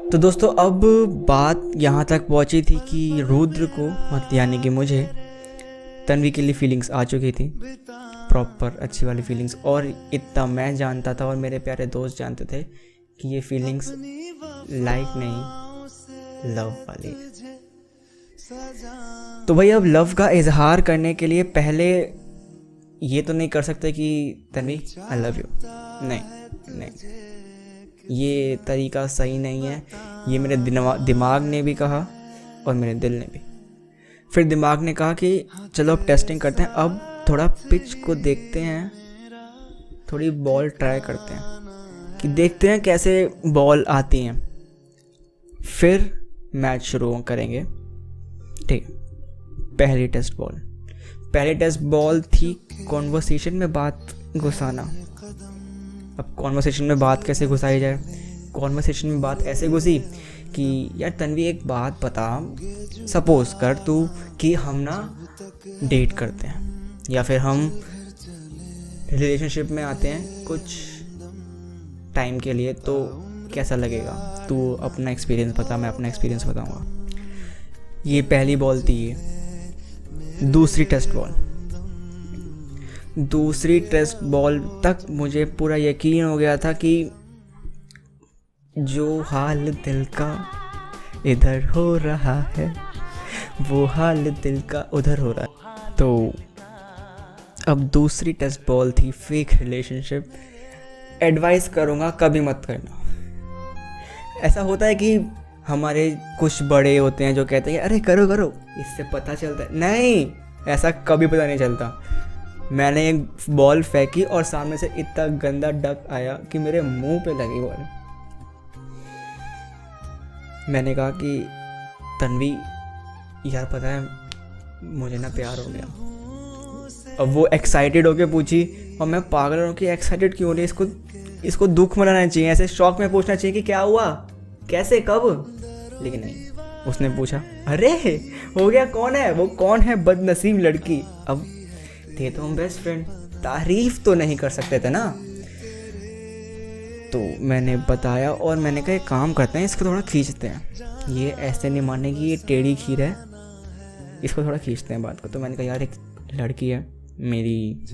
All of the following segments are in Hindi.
तो दोस्तों अब बात यहाँ तक पहुँची थी कि रुद्र को यानी कि मुझे तन्वी के लिए फीलिंग्स आ चुकी थी, प्रॉपर अच्छी वाली फीलिंग्स। और इतना मैं जानता था और मेरे प्यारे दोस्त जानते थे कि ये फीलिंग्स लाइक नहीं, लव वाली है। तो भाई अब लव का इजहार करने के लिए पहले ये तो नहीं कर सकते कि तन्वी आई लव यू, नहीं, ये तरीका सही नहीं है। ये मेरे दिमाग ने भी कहा और मेरे दिल ने भी। फिर दिमाग ने कहा कि चलो अब टेस्टिंग करते हैं, अब थोड़ा पिच को देखते हैं, थोड़ी बॉल ट्राई करते हैं कि देखते हैं कैसे बॉल आती हैं, फिर मैच शुरू करेंगे। ठीक, पहली टेस्ट बॉल थी कॉन्वर्सेशन में बात घुसाना। अब कॉन्वर्सेशन में बात कैसे घुसाई जाए? कॉन्वर्सेशन में बात ऐसे घुसी कि यार तन्वी एक बात बता, सपोज कर तू कि हम ना डेट करते हैं या फिर हम रिलेशनशिप में आते हैं कुछ टाइम के लिए, तो कैसा लगेगा? तू अपना एक्सपीरियंस बता, मैं अपना एक्सपीरियंस बताऊंगा। ये पहली बॉल थी। ये दूसरी टेस्ट बॉल तक मुझे पूरा यकीन हो गया था कि जो हाल दिल का इधर हो रहा है वो हाल दिल का उधर हो रहा है। तो अब दूसरी टेस्ट बॉल थी फेक रिलेशनशिप। एडवाइस करूँगा कभी मत करना। ऐसा होता है कि हमारे कुछ बड़े होते हैं जो कहते हैं अरे करो इससे पता चलता है। नहीं, ऐसा कभी पता नहीं चलता। मैंने एक बॉल फेंकी और सामने से इतना गंदा डक आया कि मेरे मुंह पे लगी बॉल। मैंने कहा कि तन्वी यार पता है मुझे ना प्यार हो गया। अब वो एक्साइटेड होके पूछी और मैं पागल हूँ कि एक्साइटेड क्यों हो रही है? इसको दुख मनाना चाहिए, ऐसे शौक में पूछना चाहिए कि क्या हुआ, कैसे, कब। लेकिन नहीं, उसने पूछा अरे हो गया, कौन है वो, कौन है बदनसीब लड़की। अब थे तो हम बेस्ट फ्रेंड, तारीफ तो नहीं कर सकते थे ना। तो मैंने बताया और मैंने कहा एक काम करते हैं, इसको थोड़ा खींचते हैं, ये ऐसे नहीं मानेगी, ये टेढ़ी खीर है, इसको थोड़ा खींचते हैं बात को। तो मैंने कहा यार एक लड़की है मेरी,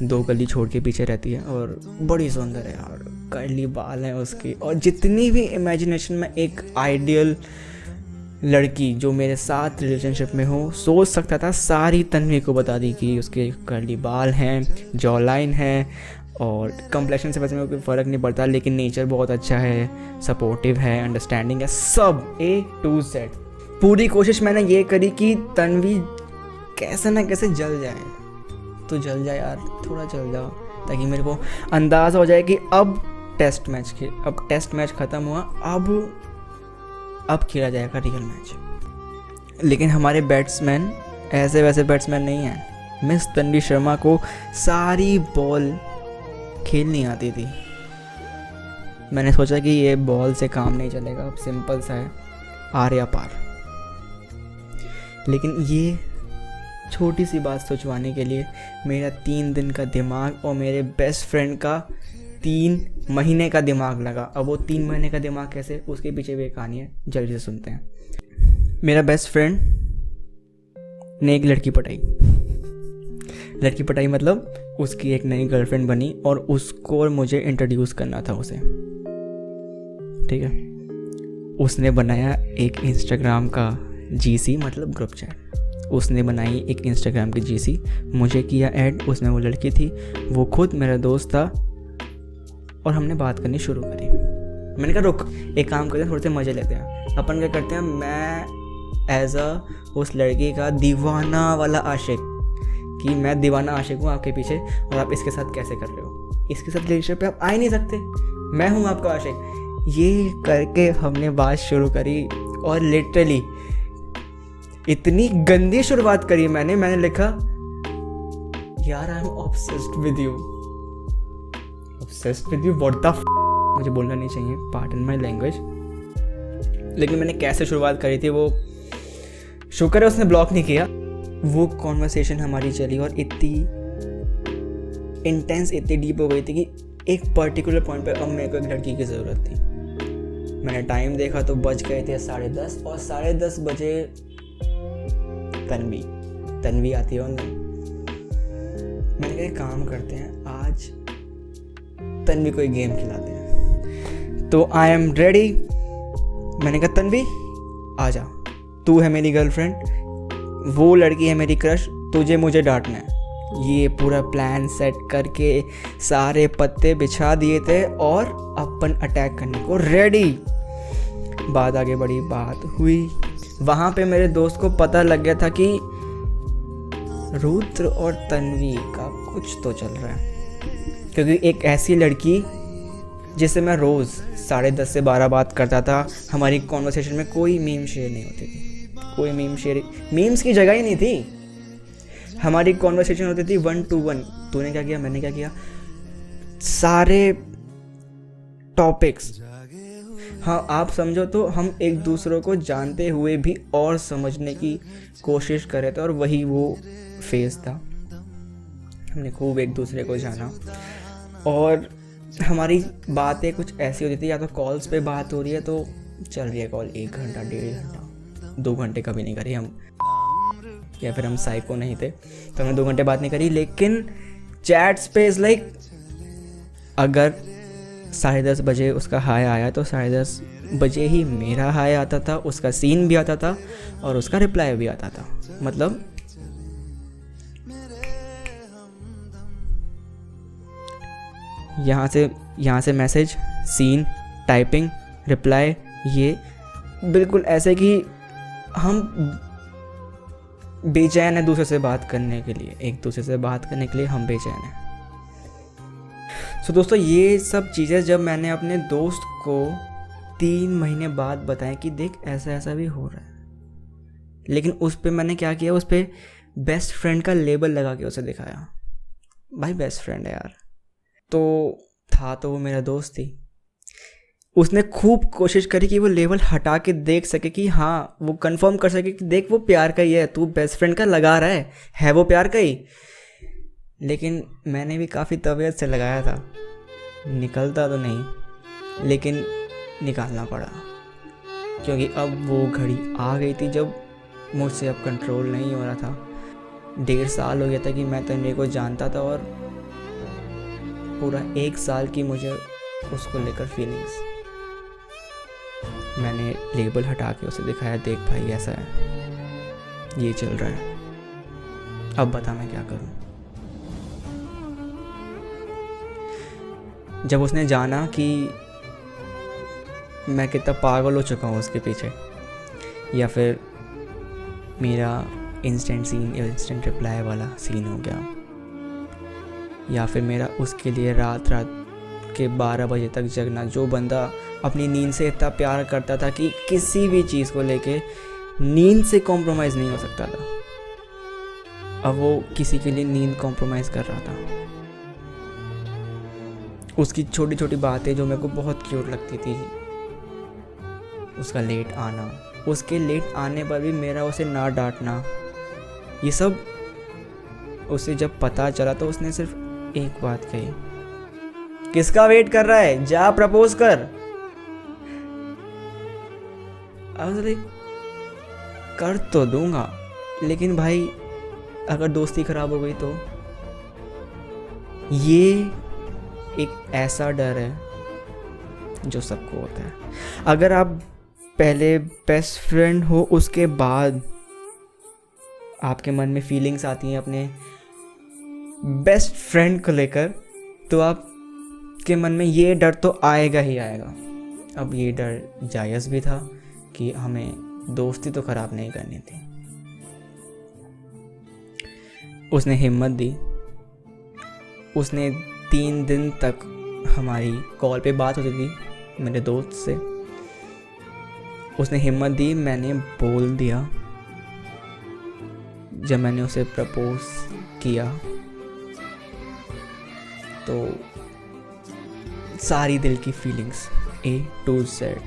2 गली छोड़ के पीछे रहती है और बड़ी सुंदर है यार, कर्ली बाल है उसकी, और जितनी भी इमेजिनेशन में एक आइडियल लड़की जो मेरे साथ रिलेशनशिप में हो सोच सकता था, सारी तन्वी को बता दी कि उसके कर्ली बाल हैं, जॉ लाइन है, और कंप्लेक्शन से वैसे में कोई फ़र्क नहीं पड़ता, लेकिन नेचर बहुत अच्छा है, सपोर्टिव है, अंडरस्टैंडिंग है, सब A to Z। पूरी कोशिश मैंने ये करी कि तन्वी कैसे ना कैसे जल जाए। तो जल जाए यार, थोड़ा जल जाओ, ताकि मेरे को अंदाज़ा हो जाए कि अब टेस्ट मैच ख़त्म हुआ, अब खेला जाएगा रियल मैच। लेकिन हमारे बैट्समैन ऐसे वैसे बैट्समैन नहीं हैं। मिस तन्वी शर्मा को सारी बॉल खेलनी आती थी। मैंने सोचा कि ये बॉल से काम नहीं चलेगा, अब सिंपल सा है, आर या पार। लेकिन ये छोटी सी बात सोचवाने के लिए मेरा 3 दिन का दिमाग और मेरे बेस्ट फ्रेंड का 3 महीने का दिमाग लगा। अब वो 3 महीने का दिमाग कैसे, उसके पीछे भी एक कहानी है, जल्दी से सुनते हैं। मेरा बेस्ट फ्रेंड ने एक लड़की पटाई मतलब उसकी एक नई गर्लफ्रेंड बनी और उसको और मुझे इंट्रोड्यूस करना था उसे। ठीक है, उसने बनाया एक इंस्टाग्राम का GC मतलब ग्रुप चैट। उसने बनाई एक इंस्टाग्राम की GC, मुझे किया ऐड, उसमें वो लड़की थी, वो खुद मेरा दोस्त था, और हमने बात करनी शुरू करी। मैंने कहा रुक, एक काम करते हैं, थोड़े से मज़े लेते हैं। अपन क्या करते हैं, मैं एज उस लड़की का दीवाना वाला आशिक, कि मैं दीवाना आशिक हूँ आपके पीछे और आप इसके साथ कैसे कर रहे हो, इसके साथ रिलेशनशिप पे आप आ ही नहीं सकते, मैं हूँ आपका आशिक। ये करके हमने बात शुरू करी और लिटरली इतनी गंदी शुरुआत करी मैंने लिखा यार I am obsessed with you what the मुझे बोलना नहीं चाहिए, पार्डन माय लैंग्वेज। लेकिन मैंने कैसे शुरुआत करी थी, वो शुक्र है उसने ब्लॉक नहीं किया। वो कॉन्वर्सेशन हमारी चली और इतनी इंटेंस, इतनी डीप हो गई थी कि एक पर्टिकुलर पॉइंट पर अब मेरे को एक लड़की की ज़रूरत थी। मैंने टाइम देखा तो बज गए थे 10:30 और 10:30 बजे तन्वी आती है ऑनलाइन। मैंने कहा एक काम करते हैं, आज तन्वी को एक गेम खिलाते हैं। तो आई एम रेडी। मैंने कहा तन्वी आ जा, तू है मेरी गर्लफ्रेंड, वो लड़की है मेरी क्रश, तुझे मुझे डांटना है। ये पूरा प्लान सेट करके सारे पत्ते बिछा दिए थे और अपन अटैक करने को रेडी। बात आगे बढ़ी, बात हुई। वहाँ पे मेरे दोस्त को पता लग गया था कि रुद्र और तन्वी का कुछ तो चल रहा है, क्योंकि एक ऐसी लड़की जिससे मैं रोज़ 10:30 से 12 बात करता था, हमारी कॉन्वर्सेशन में कोई मीम शेयर नहीं होती थी, कोई मीम्स की जगह ही नहीं थी। हमारी कॉन्वर्सेशन होती थी 1 to 1, तूने क्या किया मैंने क्या किया, सारे टॉपिक्स। हाँ, आप समझो तो हम एक दूसरे को जानते हुए भी और समझने की कोशिश कर रहे थे, और वही वो फेज़ था। हमने खूब एक दूसरे को जाना और हमारी बातें कुछ ऐसी होती थी, या तो कॉल्स पे बात हो रही है तो चल रही है कॉल 1 घंटा 1.5 घंटा, 2 घंटे कभी नहीं करी हम, या फिर हम साइको नहीं थे तो हमने 2 घंटे बात नहीं करी। लेकिन चैट स्पेस लाइक अगर 10:30 बजे उसका हाय आया तो 10:30 बजे ही मेरा हाय आता था, उसका सीन भी आता था और उसका रिप्लाई भी आता था। मतलब यहाँ से मैसेज, सीन, टाइपिंग, रिप्लाई, ये बिल्कुल ऐसे कि हम बेचैन है दूसरे से बात करने के लिए, एक दूसरे से बात करने के लिए हम बेचैन हैं। सो दोस्तों, ये सब चीज़ें जब मैंने अपने दोस्त को 3 महीने बाद बताया कि देख ऐसा ऐसा भी हो रहा है, लेकिन उस पर मैंने क्या किया, उस पर बेस्ट फ्रेंड का लेबल लगा के उसे दिखाया। भाई बेस्ट फ्रेंड है यार, तो था तो वो मेरा दोस्त थी। उसने खूब कोशिश करी कि वो लेबल हटा के देख सके कि हाँ, वो कंफर्म कर सके कि देख वो प्यार का ही है, तू बेस्ट फ्रेंड का लगा रहा है वो प्यार का ही। लेकिन मैंने भी काफ़ी तबीयत से लगाया था, निकलता तो नहीं लेकिन निकालना पड़ा, क्योंकि अब वो घड़ी आ गई थी जब मुझसे अब कंट्रोल नहीं हो रहा था। 1.5 साल हो गया था कि मैं तन्वी को जानता था, और पूरा 1 साल की मुझे उसको लेकर फीलिंग्स। मैंने लेबल हटा के उसे दिखाया, देख भाई ऐसा है, ये चल रहा है, अब बता मैं क्या करूं। जब उसने जाना कि मैं कितना पागल हो चुका हूँ उसके पीछे, या फिर मेरा इंस्टेंट रिप्लाई वाला सीन हो गया, या फिर मेरा उसके लिए रात के 12 बजे तक जगना, जो बंदा अपनी नींद से इतना प्यार करता था कि किसी भी चीज़ को लेके नींद से कॉम्प्रोमाइज़ नहीं हो सकता था, अब वो किसी के लिए नींद कॉम्प्रोमाइज़ कर रहा था। उसकी छोटी छोटी बातें जो मेरे को बहुत क्यूट लगती थी, उसका लेट आना, उसके लेट आने पर भी मेरा उसे ना डांटना, ये सब उसे जब पता चला तो उसने सिर्फ एक बात कही, किसका वेट कर रहा है, जा प्रपोज कर। कर तो दूंगा, लेकिन भाई अगर दोस्ती खराब हो गई तो। ये एक ऐसा डर है जो सबको होता है। अगर आप पहले बेस्ट फ्रेंड हो, उसके बाद आपके मन में फीलिंग्स आती हैं अपने बेस्ट फ्रेंड को लेकर, तो आपके मन में ये डर तो आएगा ही आएगा। अब ये डर जायज़ भी था कि हमें दोस्ती तो ख़राब नहीं करनी थी। उसने हिम्मत दी, उसने 3 दिन तक हमारी कॉल पे बात होती थी मेरे दोस्त से, उसने हिम्मत दी, मैंने बोल दिया। जब मैंने उसे प्रपोज किया तो सारी दिल की फीलिंग्स A to Z,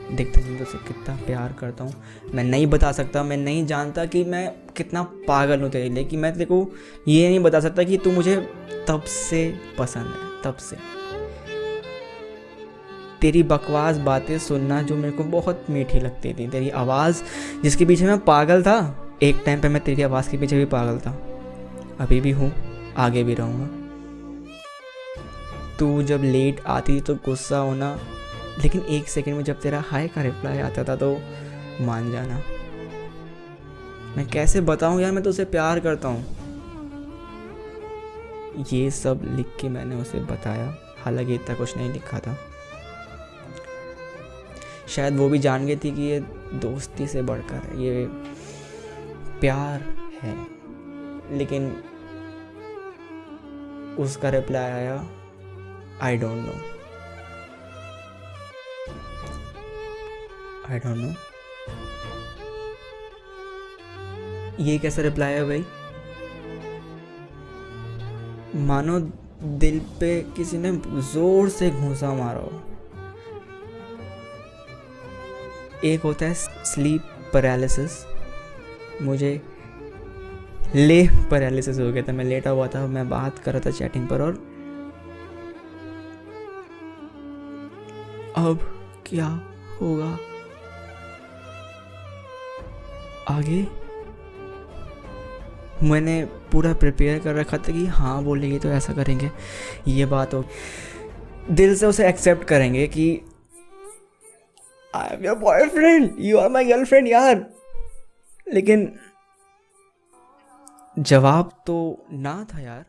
देखते थे उसे कितना प्यार करता हूँ, मैं नहीं बता सकता, मैं नहीं जानता कि मैं कितना पागल हूँ तेरे लिए, कि मैं तेरे को ये नहीं बता सकता कि तू मुझे तब से पसंद है, तब से तेरी बकवास बातें सुनना जो मेरे को बहुत मीठी लगती थी, तेरी आवाज़ जिसके पीछे मैं पागल था। एक टाइम पे मैं तेरी आवाज़ के पीछे भी पागल था, अभी भी हूँ, आगे भी रहूँगा। तू जब लेट आती तो गुस्सा होना, लेकिन एक सेकंड में जब तेरा हाय का रिप्लाई आता था तो मान जाना। मैं कैसे बताऊँ यार, मैं तो उसे प्यार करता हूँ। ये सब लिख के मैंने उसे बताया, हालांकि इतना कुछ नहीं लिखा था। शायद वो भी जान गई थी कि ये दोस्ती से बढ़कर ये प्यार है, लेकिन उसका रिप्लाई आया, I don't know, I don't know. ये कैसा रिप्लाई है भाई? मानो दिल पे किसी ने जोर से घूंसा मारा हो। एक होता है स्लीप पैरालिसिस, मुझे ले पैरालिसिस हो गया था। मैं लेटा हुआ था, मैं बात कर रहा था चैटिंग पर, और अब क्या होगा आगे? मैंने पूरा प्रिपेयर कर रखा था कि हाँ बोलेगी तो ऐसा करेंगे, ये बात हो, दिल से उसे एक्सेप्ट करेंगे कि I am your boyfriend, you are my girlfriend यार। लेकिन जवाब तो ना था यार।